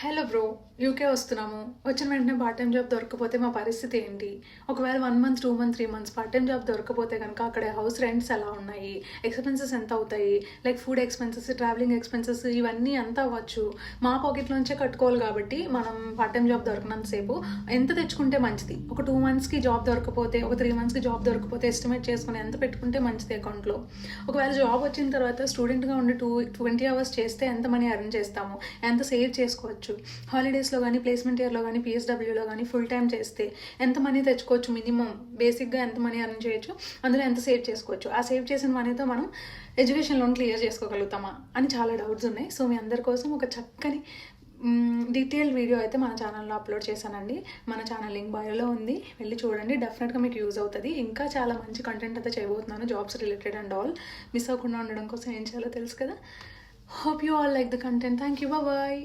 Hello bro, UK వస్తున్నాము. వచ్చిన వెంటనే పార్ట్ టైం జాబ్ దొరకకపోతే మా పరిస్థితి ఏంటి? ఒకవేళ 1 month, 2 month, 3 months part time job దొరకకపోతే కనుక అక్కడ హౌస్ రెంట్స్ ఎలా ఉన్నాయి? ఎక్స్‌పెన్సెస్ ఎంత అవుతాయి? Like food expenses, travelling expenses ఇవన్నీ ఎంత అవ్వచ్చు? మా పాకెట్‌లోంచే కట్టుకోవాలి కాబట్టి మనం పార్ట్ టైం జాబ్ దొరకనంత సేపు ఎంత తెచ్చుకుంటే మంచిది? ఒక 2 మంత్స్‌కి జాబ్ దొరకకపోతే, ఒక 3 మంత్స్‌కి జాబ్ దొరకకపోతే ఎస్టిమేట్ చేసుకొని ఎంత పెట్టుకుంటే మంచిది అకౌంట్‌లో? ఒకవేళ జాబ్ వచ్చిన తర్వాత స్టూడెంట్‌గా ఉండి 20 అవర్స్ చేస్తే ఎంత మనీ ఎర్న్ చేస్తాము? ఎంత సేవ్ చేసుకోవచ్చు? హాలిడేస్లో కానీ, ప్లేస్మెంట్ ఇయర్లో కానీ, పిఎస్డబ్ల్యూలో కానీ ఫుల్ టైం చేస్తే ఎంత మనీ తెచ్చుకోవచ్చు? మినిమం బేసిక్గా ఎంత మనీ ఎర్న్ చేయొచ్చు, అందులో ఎంత సేవ్ చేసుకోవచ్చు? ఆ సేవ్ చేసిన మనీతో మనం ఎడ్యుకేషన్ లోన్ క్లియర్ చేసుకోగలుగుతామా అని చాలా డౌట్స్ ఉన్నాయి. సో మీ అందరి కోసం ఒక చక్కని డీటెయిల్ వీడియో అయితే మన ఛానల్లో అప్లోడ్ చేశానండి. మన ఛానల్ లింక్ బయోలో ఉంది, వెళ్ళి చూడండి. డెఫినెట్గా మీకు యూజ్ అవుతుంది. ఇంకా చాలా మంచి కంటెంట్ అయితే చేయబోతున్నాను, jobs related and all. Miss అవ్వకుండా ఉండడం కోసం ఏం చేయాలో తెలుసు కదా. Hope you all like the content. Thank you, bye.